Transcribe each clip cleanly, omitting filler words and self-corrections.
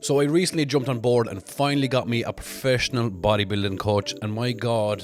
So I recently jumped on board and finally got me a professional bodybuilding coach, and my God,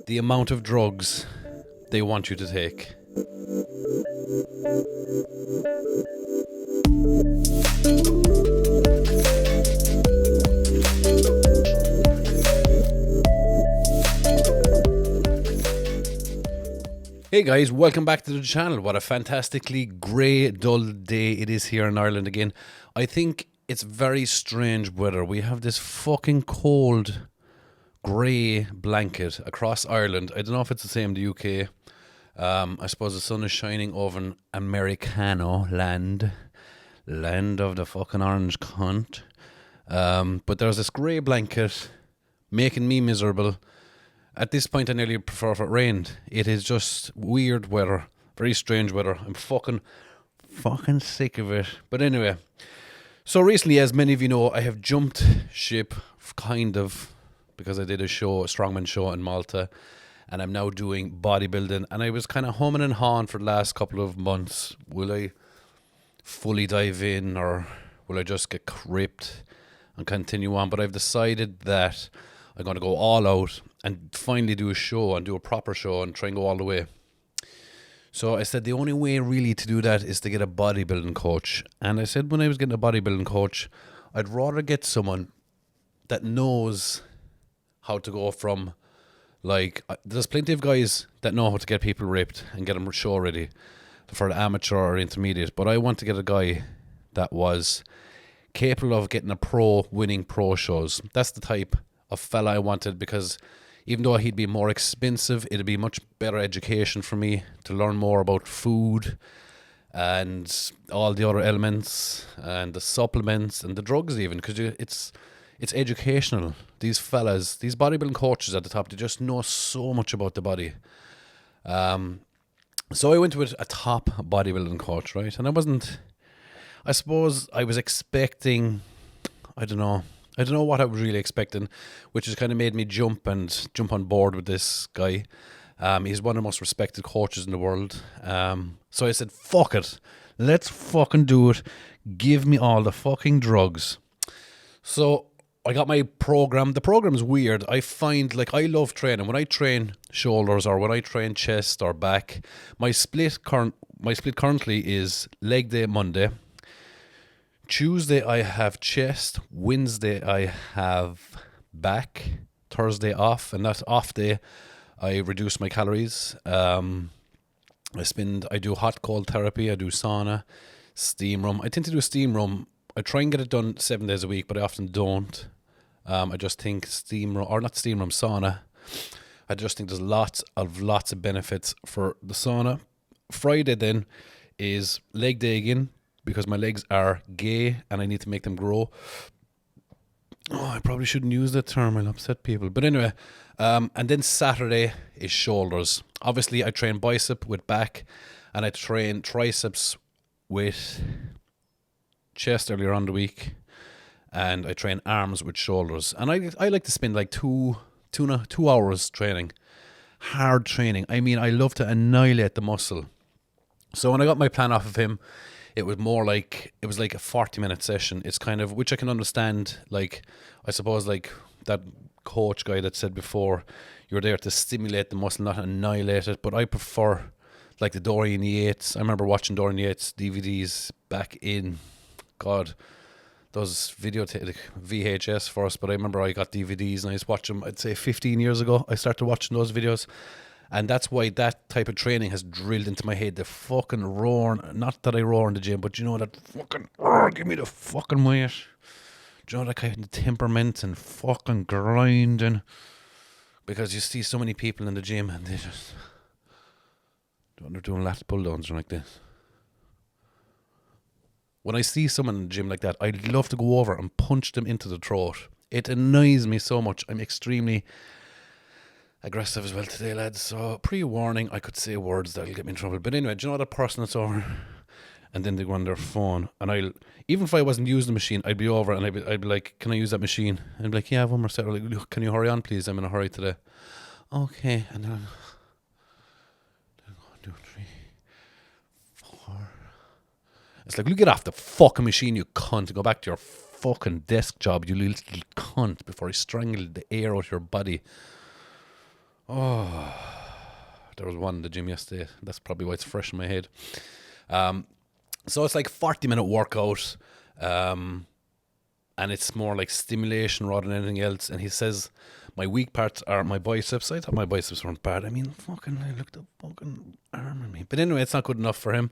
the amount of drugs they want you to take. Hey guys, welcome back to the channel. What a fantastically grey, dull day it is here in Ireland again. I think it's very strange weather. We have this fucking cold, grey blanket across Ireland. I don't know if it's the same in the UK. I suppose the sun is shining over an Americano land of the fucking orange cunt. But there's this grey blanket making me miserable. At this point, I nearly prefer if it rained. It is just weird weather, very strange weather. I'm fucking sick of it. But anyway, so recently, as many of you know, I have jumped ship, kind of, because I did a Strongman show in Malta, and I'm now doing bodybuilding. And I was kind of humming and hawing for the last couple of months. Will I fully dive in, or will I just get cripped and continue on? But I've decided that I'm going to go all out and finally do a show and do a proper show and try and go all the way. So I said the only way really to do that is to get a bodybuilding coach. And I said when I was getting a bodybuilding coach, I'd rather get someone that knows how to go from, like, there's plenty of guys that know how to get people ripped and get them show ready for the amateur or intermediate. But I want to get a guy that was capable of getting a pro, winning pro shows. That's the type of fella I wanted, because even though he'd be more expensive, it'd be much better education for me to learn more about food and all the other elements and the supplements and the drugs even, because it's educational. These fellas, these bodybuilding coaches at the top, they just know so much about the body. So I went with a top bodybuilding coach, right? And I suppose I was expecting, I don't know what I was really expecting, which has kind of made me jump on board with this guy. He's one of the most respected coaches in the world. So I said, fuck it. Let's fucking do it. Give me all the fucking drugs. So I got my program. The program's weird. I find, like, I love training. When I train shoulders or when I train chest or back, my split currently is leg day Monday. Tuesday I have chest, Wednesday I have back, Thursday off, and that off day I reduce my calories. I do hot cold therapy, I do sauna, steam room. I tend to do a steam room. I try and get it done 7 days a week, but I often don't. I just think sauna. I just think there's lots of benefits for the sauna. Friday then is leg day again, because my legs are gay and I need to make them grow. Oh, I probably shouldn't use that term. I'll upset people. But anyway, and then Saturday is shoulders. Obviously, I train bicep with back, and I train triceps with chest earlier on the week, and I train arms with shoulders. And I like to spend like two hours training, hard training. I mean, I love to annihilate the muscle. So when I got my plan off of him, it was like a 40-minute session. It's kind of, which I can understand, like, I suppose, like that coach guy that said before, you're there to stimulate the muscle, not annihilate it. But I prefer, like, the Dorian Yates. I remember watching Dorian Yates DVDs back in, God, those VHS for us. But I remember I got DVDs and I used to watch them, I'd say 15 years ago. I started watching those videos. And that's why that type of training has drilled into my head. The fucking roaring, not that I roar in the gym, but you know that fucking, give me the fucking weight. Do you know that kind of temperament and fucking grinding? Because you see so many people in the gym and they're doing lat pull downs like this. When I see someone in the gym like that, I'd love to go over and punch them into the throat. It annoys me so much. I'm extremely aggressive as well today, lads. So pre-warning, I could say words that'll get me in trouble. But anyway, do you know that person that's over and then they go on their phone, and even if I wasn't using the machine, I'd be over and I'd be like, can I use that machine? And I'd be like, yeah, I have one more set. Or like, look, can you hurry on please, I'm in a hurry today. Okay. And then 1, 2, 3, 4. It's like, will you get off the fucking machine, you cunt, and go back to your fucking desk job, you little cunt, before I strangled the air out of your body. Oh, there was one in the gym yesterday. That's probably why it's fresh in my head. So it's like 40-minute workout, and it's more like stimulation rather than anything else. And he says my weak parts are my biceps. I thought my biceps weren't bad. I mean, fucking, I looked at fucking arm in me. But anyway, it's not good enough for him.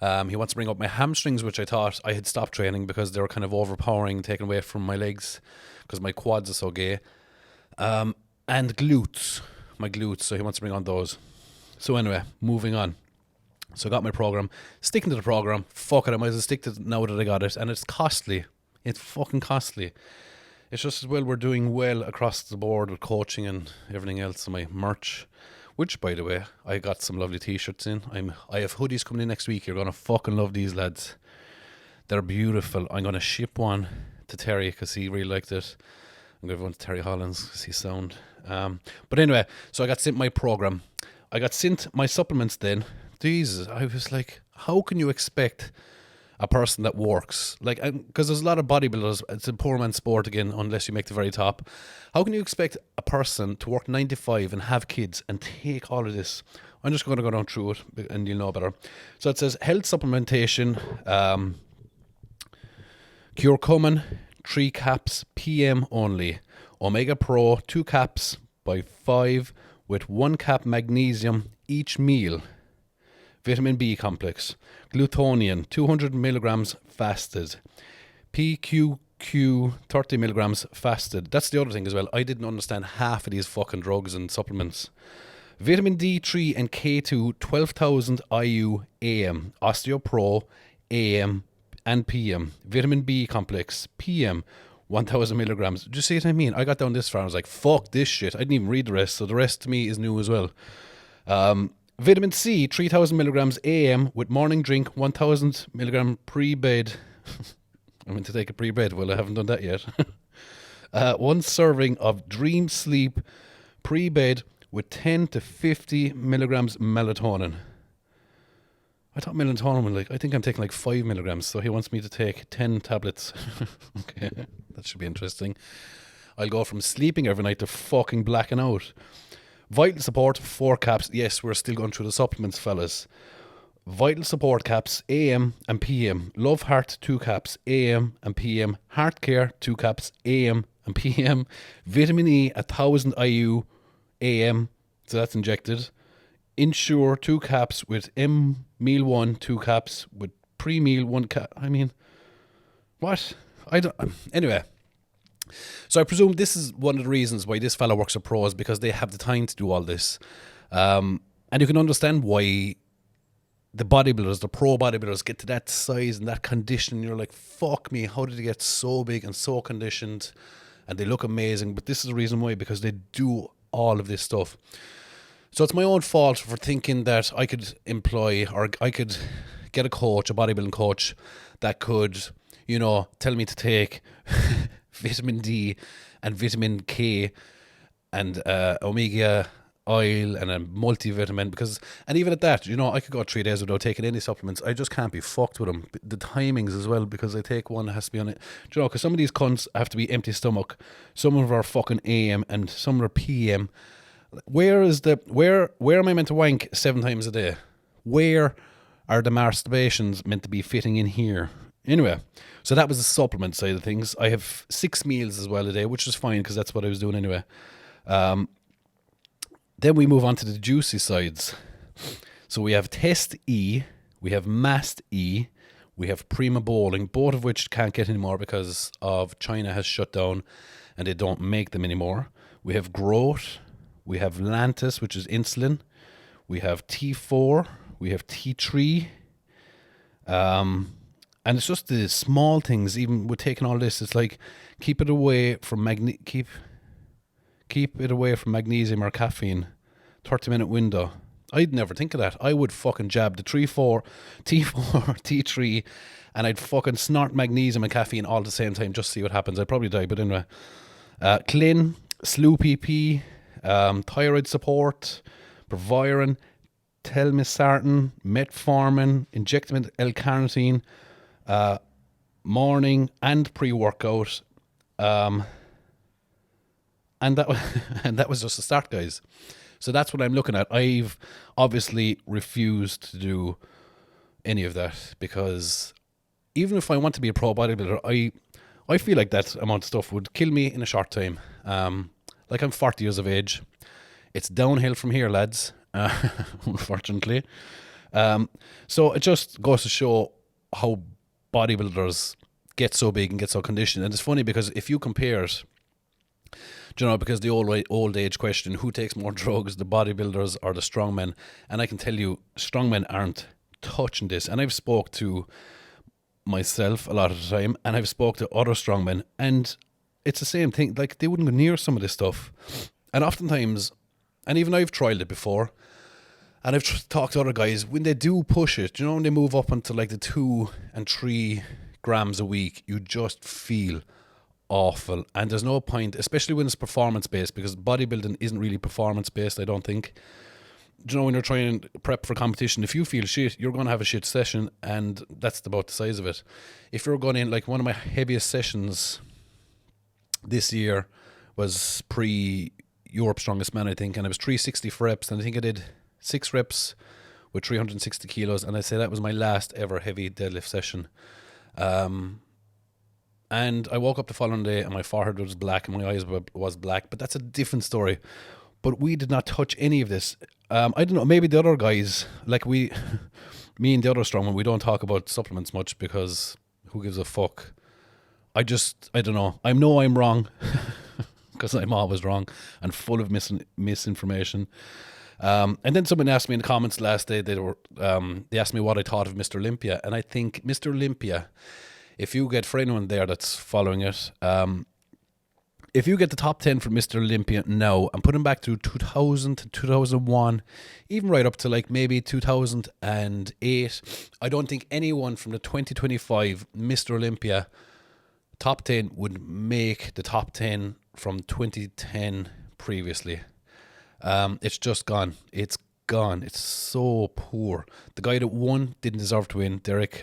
He wants to bring up my hamstrings, which I thought I had stopped training because they were kind of overpowering, taken away from my legs because my quads are so gay. And glutes, my glutes. So he wants to bring on those. So anyway, moving on. So I got my program, sticking to the program. Fuck it, I might as well stick to it now that I got it. And it's costly. It's fucking costly. It's just as well we're doing well across the board with coaching and everything else and my merch. Which, by the way, I got some lovely t-shirts in. I have hoodies coming in next week. You're going to fucking love these, lads. They're beautiful. I'm going to ship one to Terry because he really liked it. I'm going to give one to Terry Hollins because he's sound. But anyway, so I got sent my program. I got sent my supplements then. Jesus, I was like, how can you expect a person that works, like, because there's a lot of bodybuilders, it's a poor man's sport again, unless you make the very top. How can you expect a person to work 9 to 5 and have kids and take all of this? I'm just going to go down through it and you'll know better. So it says health supplementation, curcumin, 3 caps PM only, Omega Pro 2 caps by 5 with 1 cap magnesium each meal. Vitamin B complex, glutathione 200 milligrams fasted, PQQ 30 milligrams fasted. That's the other thing as well. I didn't understand half of these fucking drugs and supplements. Vitamin D3 and K2 12,000 IU AM, OsteoPro AM and PM. Vitamin B complex PM 1,000 milligrams. Do you see what I mean? I got down this far. I was like, fuck this shit. I didn't even read the rest. So the rest to me is new as well. Vitamin C, 3,000 milligrams AM with morning drink, 1,000 milligram pre-bed. I meant to take a pre-bed. Well, I haven't done that yet. 1 serving of Dream Sleep pre-bed with 10 to 50 milligrams melatonin. I thought melatonin, I think I'm taking like 5 milligrams. So he wants me to take 10 tablets. Okay, that should be interesting. I'll go from sleeping every night to fucking blacking out. Vital support, 4 caps. Yes, we're still going through the supplements, fellas. Vital support caps, AM and PM. Love Heart, 2 caps, AM and PM. Heart Care, 2 caps, AM and PM. Vitamin E, 1,000 IU, AM. So that's injected. Ensure, 2 caps with Meal 1, 2 caps with pre-meal, 1 cap. I mean, what? I don't. Anyway. So I presume this is one of the reasons why this fella works at pros, because they have the time to do all this. And you can understand why the bodybuilders, the pro bodybuilders, get to that size and that condition. You're like, fuck me, how did they get so big and so conditioned? And they look amazing. But this is the reason why, because they do all of this stuff. So it's my own fault for thinking that I could employ, or I could get a coach, a bodybuilding coach, that could, tell me to take vitamin D and vitamin K and omega oil and a multivitamin, and even at that, I could go 3 days without taking any supplements. I just can't be fucked with them. The timings as well, because I take one that has to be on it. Because some of these cunts have to be empty stomach. Some of them are fucking AM and some are PM. Where am I meant to wank 7 times a day? Where are the masturbations meant to be fitting in here? Anyway, so that was the supplement side of things. I have 6 meals as well a day, which is fine because that's what I was doing anyway. Then we move on to the juicy sides. So we have Test E, we have Mast E, we have Prima Bowling, both of which can't get anymore because of China has shut down and they don't make them anymore. We have Growth, we have Lantus, which is insulin. We have T4, we have T3. And it's just the small things, even with taking all this, it's like keep it away from keep it away from magnesium or caffeine. 30-minute window. I'd never think of that. I would fucking jab the T4, T3, and I'd fucking snort magnesium and caffeine all at the same time just to see what happens. I'd probably die, but anyway. Clin, Slew PP, thyroid support, Proviron, Telmisartan, Metformin, injectable L-carnitine, morning and pre-workout. And that and that was just the start, guys. So that's what I'm looking at. I've obviously refused to do any of that because even if I want to be a pro bodybuilder, I feel like that amount of stuff would kill me in a short time. Like I'm 40 years of age. It's downhill from here, lads, unfortunately. So it just goes to show how bodybuilders get so big and get so conditioned. And it's funny because if you compare it, because the old age question, who takes more drugs, the bodybuilders or the strongmen? And I can tell you, strongmen aren't touching this. And I've spoke to myself a lot of the time, and I've spoke to other strongmen, and it's the same thing. Like, they wouldn't go near some of this stuff. And oftentimes, and even I've tried it before, and I've talked to other guys, when they do push it, when they move up into like the 2 and 3 grams a week, you just feel awful. And there's no point, especially when it's performance based, because bodybuilding isn't really performance based, I don't think. When you're trying to prep for competition, if you feel shit, you're going to have a shit session, and that's about the size of it. If you're going in, like one of my heaviest sessions this year was pre-Europe Strongest Man, I think, and it was 360 for reps, and I think I did 6 reps with 360 kilos, and I say that was my last ever heavy deadlift session. And I woke up the following day and my forehead was black and my eyes was black, but that's a different story. But we did not touch any of this. I don't know, maybe the other guys, like me and the other strongman, we don't talk about supplements much because who gives a fuck? I don't know. I know I'm wrong because I'm always wrong and full of misinformation. And then someone asked me in the comments last day, they asked me what I thought of Mr. Olympia. And I think Mr. Olympia, if you get, for anyone there that's following it, if you get the top 10 for Mr. Olympia now and put him back to 2000 to 2001, even right up to like maybe 2008, I don't think anyone from the 2025 Mr. Olympia top 10 would make the top 10 from 2010 previously. It's just gone. It's gone. It's so poor. The guy that won didn't deserve to win, Derek.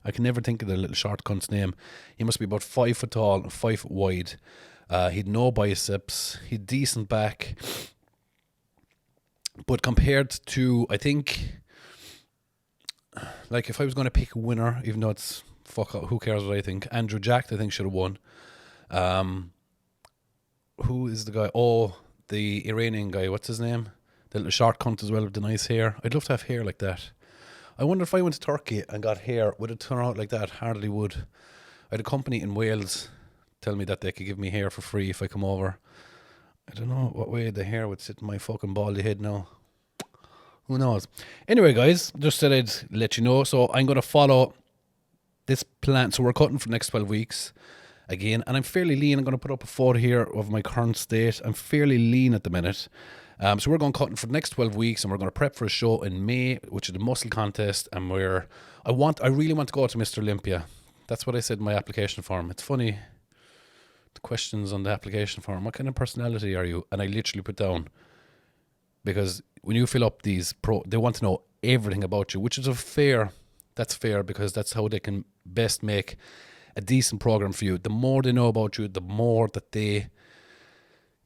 I can never think of the little short cunt's name. He must be about 5 foot tall and 5 foot wide. He'd no biceps. He'd decent back. But compared to, I think, like if I was going to pick a winner, even though it's who cares what I think, Andrew Jack, I think, should have won. Who is the guy? Oh, the Iranian guy. What's his name? The little short cunt as well with the nice hair. I'd love to have hair like that. I wonder if I went to Turkey and got hair, would it turn out like that? Hardly would. I had a company in Wales tell me that they could give me hair for free if I come over. I don't know what way the hair would sit in my fucking baldy head now. Who knows? Anyway, guys, just said I'd let you know. So I'm going to follow this plan. So we're cutting for the next 12 weeks again. And I'm fairly lean. I'm going to put up a photo here of my current state. I'm fairly lean at the minute. So we're going cutting for the next 12 weeks, and we're going to prep for a show in May, which is the muscle contest, and where I really want to go to Mr. Olympia. That's what I said in my application form. It's funny, the questions on the application form, what kind of personality are you? And I literally put down, because when you fill up these they want to know everything about you, which is that's fair, because that's how they can best make a decent program for you. The more they know about you, the more that they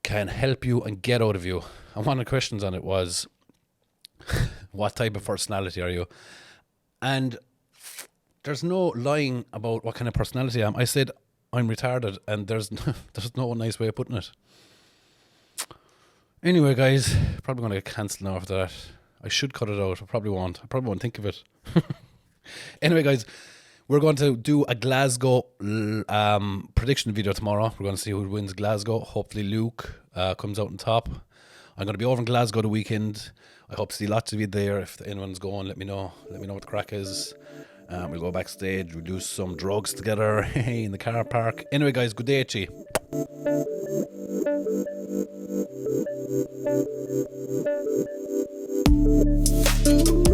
can help you and get out of you. And one of the questions on it was, what type of personality are you? And there's no lying about what kind of personality I am. I said I'm retarded, and there's no nice way of putting it. Anyway, guys, probably going to get cancelled now after that. I should cut it out. I probably won't think of it. Anyway, guys, we're going to do a Glasgow prediction video tomorrow. We're going to see who wins Glasgow. Hopefully Luke comes out on top. I'm going to be over in Glasgow the weekend. I hope to see lots of you there. If anyone's going, let me know. Let me know what the crack is. We'll go backstage. We'll do some drugs together in the car park. Anyway, guys, good day to you.